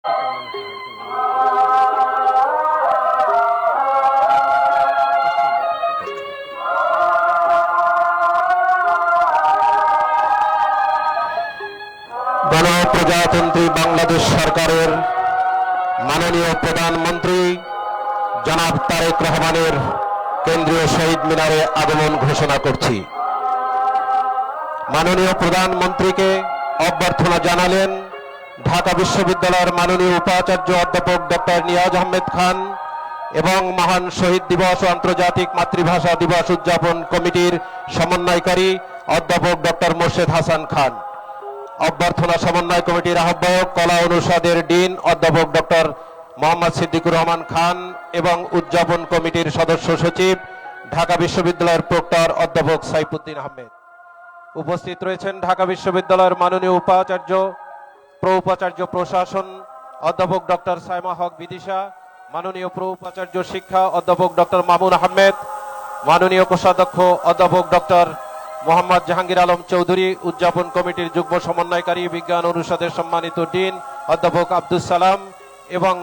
গণপ্রজাতন্ত্রী বাংলাদেশ সরকারের মাননীয় প্রধানমন্ত্রী জনাব তারেক রহমানের কেন্দ্রীয় শহীদ মিনারে আগমন ঘোষণা করছি। মাননীয় প্রধানমন্ত্রীকে অভ্যর্থনা জানালেন ঢাকা বিশ্ববিদ্যালয়ের মাননীয় উপাচার্য অধ্যাপক ডক্টর নিয়াজ আহমেদ খান এবং মহান শহীদ দিবস ও আন্তর্জাতিক মাতৃভাষা দিবস উদযাপন কমিটির সমন্বয়কারী অধ্যাপক ডক্টর মোর্শেদ হাসান খান। অভ্যর্থনা সমন্বয় কমিটির আহ্বায়ক কলা অনুষদের ডিন অধ্যাপক ডক্টর মোহাম্মদ সিদ্দিকুর রহমান খান এবং উদযাপন কমিটির সদস্য সচিব ঢাকা বিশ্ববিদ্যালয়ের প্রক্টর অধ্যাপক সাইফুদ্দিন আহমেদ। উপস্থিত রয়েছেন ঢাকা বিশ্ববিদ্যালয়ের মাননীয় উপাচার্য উপাচার্য প্রশাসন অধ্যাপক ডক্টর সাইমা হক বিদিশা, মাননীয় উপাচার্য শিক্ষা অধ্যাপক ডক্টর মামুন আহমেদ, মাননীয় কোষাধ্যক্ষ অধ্যাপক ডক্টর মোহাম্মদ জাহাঙ্গীর আলম চৌধুরী, উদযাপন কমিটির যুগ্ম সমন্বয়কারী বিজ্ঞান অনুষদের সম্মানিত ডিন অধ্যাপক আব্দুল সালাম এবং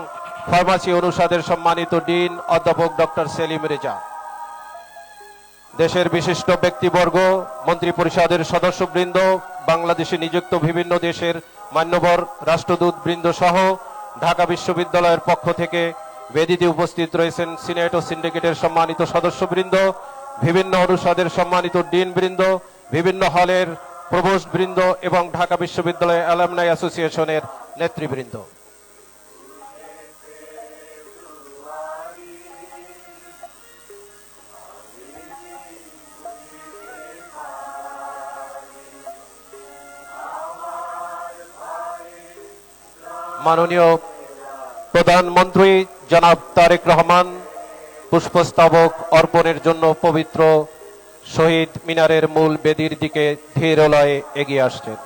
ফার্মাসি অনুষদের সম্মানিত ডিন অধ্যাপক ডক্টর সেলিম রেজা। দেশের বিশিষ্ট ব্যক্তিবর্গ, মন্ত্রী পরিষদের সদস্যবৃন্দ, বাংলাদেশে নিযুক্ত বিভিন্ন দেশের মান্যবর রাষ্ট্রদূত বৃন্দ সহ ঢাকা বিশ্ববিদ্যালয়ের পক্ষ থেকে বেদিতে উপস্থিত রয়েছেন সিনেট ও সিন্ডিকেটের সম্মানিত সদস্যবৃন্দ, বিভিন্ন অনুষদের সম্মানিত ডিন বৃন্দ, বিভিন্ন হলের প্রভোস্ট বৃন্দ এবং ঢাকা বিশ্ববিদ্যালয় অ্যালামনাই অ্যাসোসিয়েশনের নেতৃবৃন্দ। মাননীয় প্রধানমন্ত্রী জনাব তারেক রহমান পুষ্পস্তবক অর্পণের জন্য পবিত্র শহীদ মিনারের মূল বেদির দিকে ধীর লয়ে এগিয়ে আসছেন।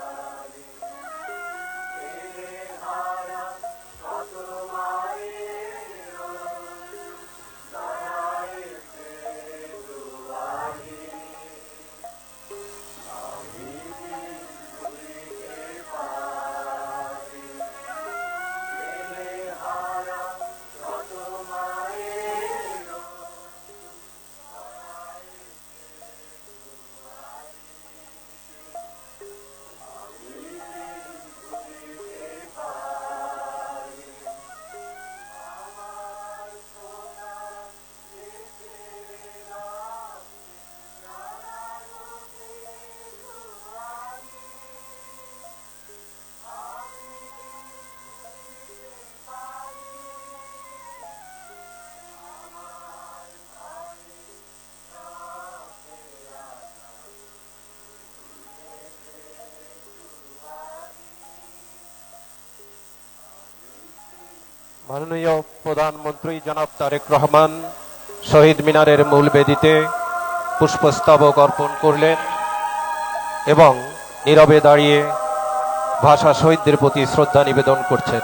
মাননীয় প্রধানমন্ত্রী জনাব তারেক রহমান শহীদ মিনারের মূল বেদিতে পুষ্পস্তবক অর্পণ করলেন এবং নীরবে দাঁড়িয়ে ভাষা শহীদদের প্রতি শ্রদ্ধা নিবেদন করছেন।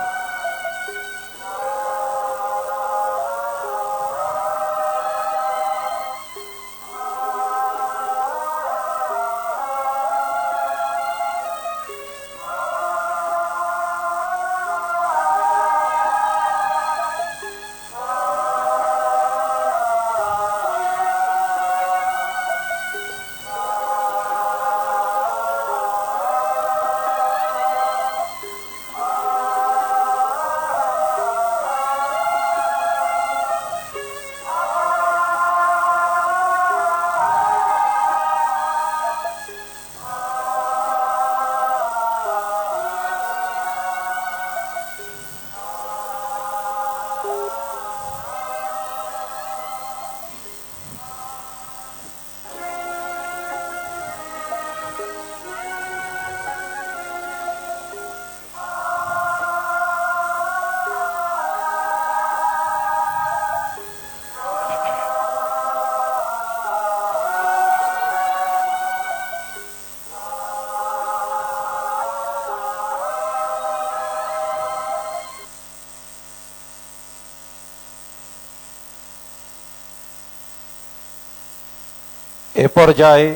এ পর্যায়ে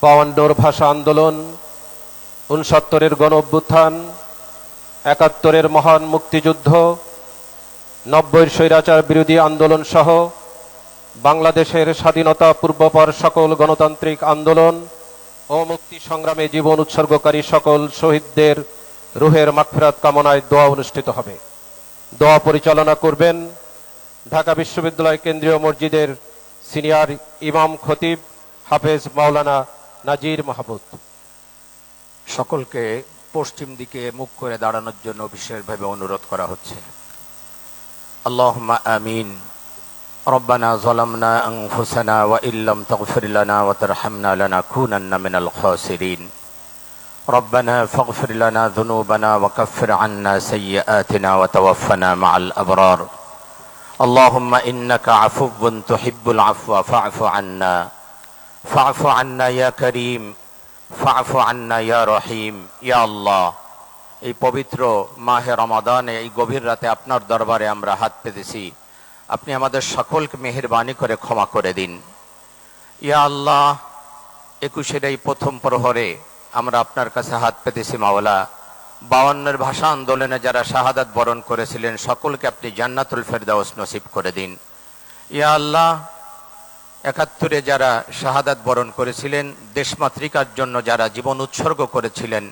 ৫২ ভাষা আন্দোলন, ৬৯-এর গণ অভ্যুত্থান একাত্তরের মহান মুক্তিযুদ্ধ, 90-র স্বৈরাচার বিরোধী আন্দোলন সহ বাংলাদেশের স্বাধীনতা পূর্বপর সকল গণতান্ত্রিক আন্দোলন ও মুক্তি সংগ্রামে জীবন উৎসর্গকারী সকল শহীদদের রুহের মাগফিরাত কামনায় দোয়া অনুষ্ঠিত হবে। দোয়া পরিচালনা করবেন ঢাকা বিশ্ববিদ্যালয় কেন্দ্রীয় মসজিদের সিনিয়র ইমাম খতিব হাফেজ মাওলানা নাজির মাহমুদ। সকলকে পশ্চিম দিকে মুখ করে দাঁড়ানোর জন্য বিশেষভাবে অনুরোধ করা হচ্ছে। আল্লাহুম্মা আমিন। রব্বানা যালামনা আনফুসানা ওয়া ইল্লাম তাগফির লানা ওয়া তারহামনা লানাকুনান্না মিনাল খাসিরিন। রব্বানা ফাগফির লানা যুনুবানা ওয়া কাফির আন্না সাইয়্যাতিনা ওয়া তাওয়াফানা মাআল আবরার। আল্লাহুম্মা ইন্নাকা আফুউন তুহিব্বুল আফওয়া ফা'ফু আন্না। ফা'ফু আন্না ইয়া কারীম, ফা'ফু আন্না ইয়া রহিম। ইয়া আল্লাহ, এই পবিত্র মাহে রমাদানে এই গভীর রাতে আপনার দরবারে আমরা হাত পেতেছি, আপনি আমাদের সকলকে মেহেরবানি করে ক্ষমা করে দিন। ইয়া আল্লাহ, 21-এর এই প্রথম প্রহরে আমরা আপনার কাছে হাত পেতেছি মাওলা। 52-এর ভাষা আন্দোলনে যারা শাহাদাত বরণ করেছিলেন সকলকে আপনি জান্নাতুল ফেরদাউস নসিব করে দিন। ইয়া আল্লাহ, 71-এ যারা শাহাদাত বরণ করেছিলেন, দেশমাতৃকার জন্য যারা জীবন উৎসর্গ করেছিলেন,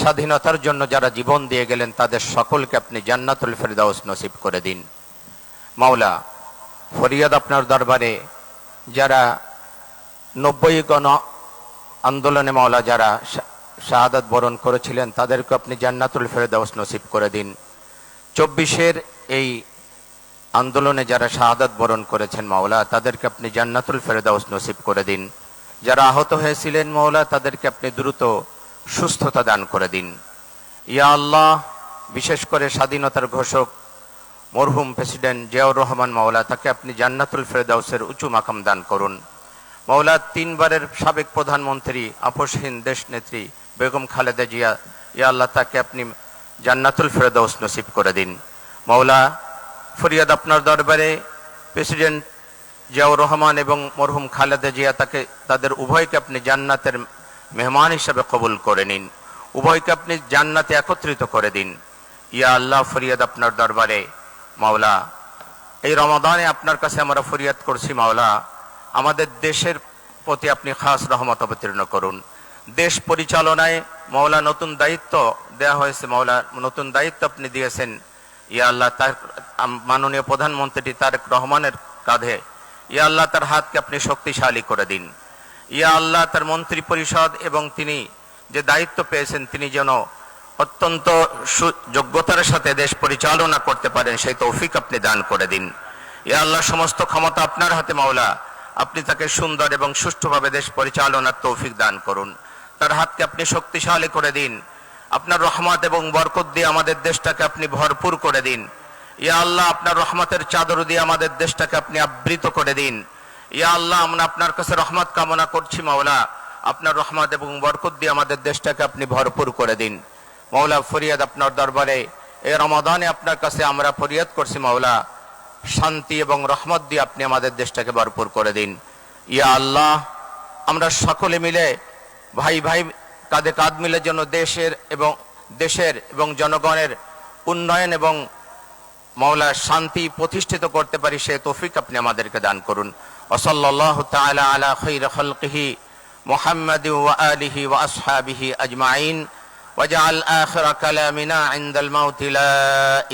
স্বাধীনতার জন্য যারা জীবন দিয়ে গেলেন, তাদের সকলকে আপনি জান্নাতুল ফেরদাউস নসিব করে দিন। মাওলা, ফরিয়াদ আপনার দরবারে যারা 90 গণ আন্দোলনে মাওলা যারা শাহাদাত বরণ করেছিলেন, তাদেরকে আপনি জান্নাতুল ফেরদাউস নসিব করে দিন। 24-এর এই আন্দোলনে যারা শাহাদাত বরণ করেছেন মাওলা, তাদেরকে আপনি জান্নাতুল ফেরদাউস নসিব করে দিন। যারা আহত হয়েছিলেন মাওলা, তাদেরকে আপনি দ্রুত সুস্থতা দান করে দিন। ইয়া আল্লাহ, বিশেষ করে স্বাধীনতার ঘোষক মরহুম প্রেসিডেন্ট জিয়াউর রহমান মাওলা, তাকে আপনি জান্নাতুল ফেরদাউসের উঁচু মাকাম দান করুন। মাওলা, 3 বারের সাবেক প্রধানমন্ত্রী আপসহীন দেশ নেত্রী বেগম খালেদা জিয়া, ইয়া আল্লাহ, তাকে আপনি জান্নাতুল ফেরদাউস নসিব করে দিন। মাওলা, ফরিয়াদ আপনার দরবারে প্রেসিডেন্ট জিয়াউর রহমান এবং মরহুম খালেদা জিয়া, তাদের উভয়কে আপনি জান্নাতের মেহমান হিসাবে কবুল করে নিন। উভয়কে আপনি জান্নাতে একত্রিত করে দিন। ইয়া আল্লাহ, ফরিয়াদ আপনার দরবারে মাওলা, এই রমাদানে আপনার কাছে আমরা ফরিয়াদ করছি মাওলা, আমাদের দেশের প্রতি আপনি খাস রহমত অবতীর্ণ করুন। দেশ পরিচালনায় মাওলা নতুন দায়িত্ব দেয়া হয়েছে মাওলা, নতুন দায়িত্ব আপনি দিয়েছেন। ইয়া আল্লাহ, তার মাননীয় প্রধানমন্ত্রী তারেক রহমানের কাঁধে, ইয়া আল্লাহ, তার হাতকে আপনি শক্তিশালী করে দিন। ইয়া আল্লাহ, তার মন্ত্রী পরিষদ এবং তিনি যে দায়িত্ব পেয়েছেন, তিনি যেন অত্যন্ত যোগ্যতার সাথে দেশ পরিচালনা করতে পারেন, সেই তৌফিক আপনি দান করে দিন। ইয়া আল্লাহ, সমস্ত ক্ষমতা আপনার হাতে মাওলা, আপনি তাকে সুন্দর এবং সুষ্ঠুভাবে দেশ পরিচালনার তৌফিক দান করুন। তার হাতকে আপনি শক্তিশালী করে দিন। আপনার রহমত এবং বরকত দিয়ে আমাদের দেশটাকে আপনি ভরপুর করে দিন। ইয়া আল্লাহ, আপনার রহমতের চাদর দিয়ে আমাদের দেশটাকে আপনি আবৃত করে দিন। ইয়া আল্লাহ, আমরা আপনার কাছে রহমত কামনা করছি মাওলা, আপনার রহমত এবং বরকত দিয়ে আমাদের দেশটাকে আপনি ভরপুর করে দিন। মাওলা, ফরিয়াদ আপনার দরবারে এই রমাদানে আপনার কাছে আমরা ফরিয়াদ করছি মাওলা, শান্তি এবং রহমত দিয়ে আপনি আমাদের দেশটাকে ভরপুর করে দিন। ইয়া আল্লাহ, আমরা সকলে মিলে ভাই ভাই কাঁধে কাঁধ মিলে যেন দেশের এবং জনগণের উন্নয়ন এবং মাওলা শান্তি প্রতিষ্ঠিত করতে পারি, সে তৌফিক আপনি আমাদেরকে দান করুন। ওয়াসাল্লাল্লাহু তাআলা আলা খায়রি খালকিহি মুহাম্মাদি ওয়া আলিহি ওয়া আসহাবিহি আজমাইন। ওয়াজআল আখিরা কালামিনা ইনদাল মাউতি লা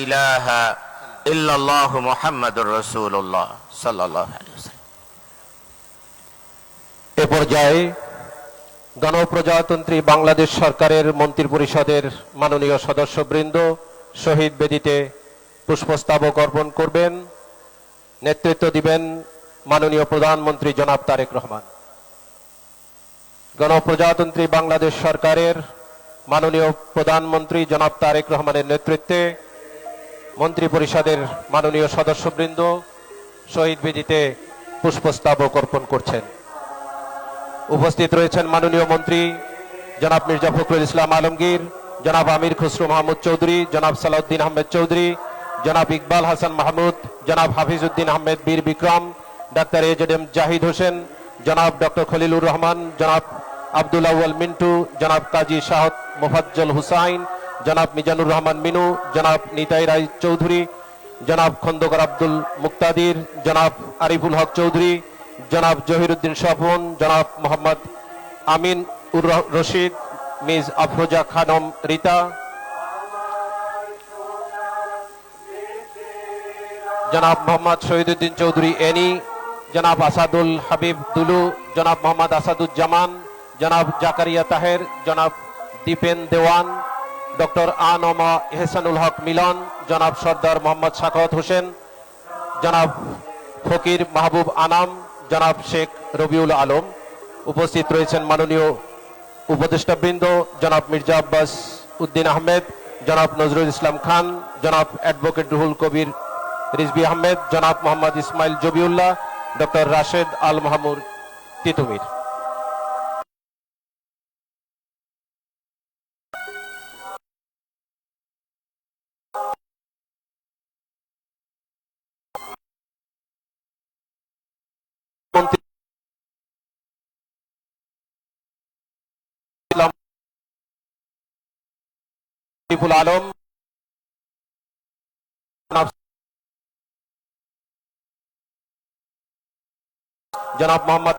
ইলাহা ইল্লাল্লাহু মুহাম্মাদুর রাসূলুল্লাহ সাল্লাল্লাহু আলাইহি ওয়াসাল্লাম। এ পর্যায়ে গণপ্রজাতন্ত্রী বাংলাদেশ সরকারের মন্ত্রিপরিষদের মাননীয় সদস্যবৃন্দ শহীদ বেদিতে পুষ্পস্তবক অর্পণ করবেন। নেতৃত্ব দিবেন মাননীয় প্রধানমন্ত্রী জনাব তারেক রহমান। গণপ্রজাতন্ত্রী বাংলাদেশ সরকারের মাননীয় প্রধানমন্ত্রী জনাব তারেক রহমানের নেতৃত্বে মন্ত্রিপরিষদের মাননীয় সদস্যবৃন্দ শহীদ বেদিতে পুষ্পস্তবক অর্পণ করছেন। উপস্থিত রয়েছেন মাননীয় মন্ত্রী জনাব মির্জা ফখরুল ইসলাম আলমগীর, জনাব আমির খসরু মাহমুদ চৌধুরী, জনাব সালাউদ্দিন আহমেদ চৌধুরী, জনাব ইকবাল হাসান মাহমুদ, জনাব হাফিজউদ্দিন আহমেদ বীর বিক্রম, ডাক্তার এজেডএম জাহিদ হোসেন, জনাব ডক্টর খলিলুর রহমান, জনাব আব্দুল আউয়াল মিন্টু, জনাব কাজী শাহদ মোফাজ্জল হুসাইন, জনাব মিজানুর রহমান মিনু, জনাব নিতাই রায় চৌধুরী, জনাব খন্দকার আব্দুল মুক্তাদির, জনাব আরিফুল হক চৌধুরী, জনাব জহিরুদ্দিন স্বপন, জনাব মোহাম্মদ আমিন উর রশিদ, মিস আফরোজা খানম রিতা, জনাব মোহাম্মদ শহীদুদ্দিন চৌধুরী এনি, জনাব আসাদুল হাবিব দুলু, জনাব মোহাম্মদ আসাদুজ্জামান, জনাব জাকারিয়া তাহের, জনাব দীপেন দেওয়ান, ডক্টর আনমা এহসানুল হক মিলন, জনাব সর্দার মোহাম্মদ সাখাওয়াত হোসেন, জনাব ফকির মাহবুব আনাম, জনাব শেখ রবিউল আলম। উপস্থিত রয়েছেন মাননীয় উপদেষ্টাবৃন্দ জনাব মির্জা আব্বাস উদ্দিন আহমেদ, জনাব নজরুল ইসলাম খান, জনাব অ্যাডভোকেট রুহুল কবির রিজভী আহমেদ, জনাব মোহাম্মদ ইসমাইল জবিউল্লাহ, ডক্টর রাশেদ আল মাহমুদ তিতুমির। আরিফুল আলম, জনাব মোহাম্মদ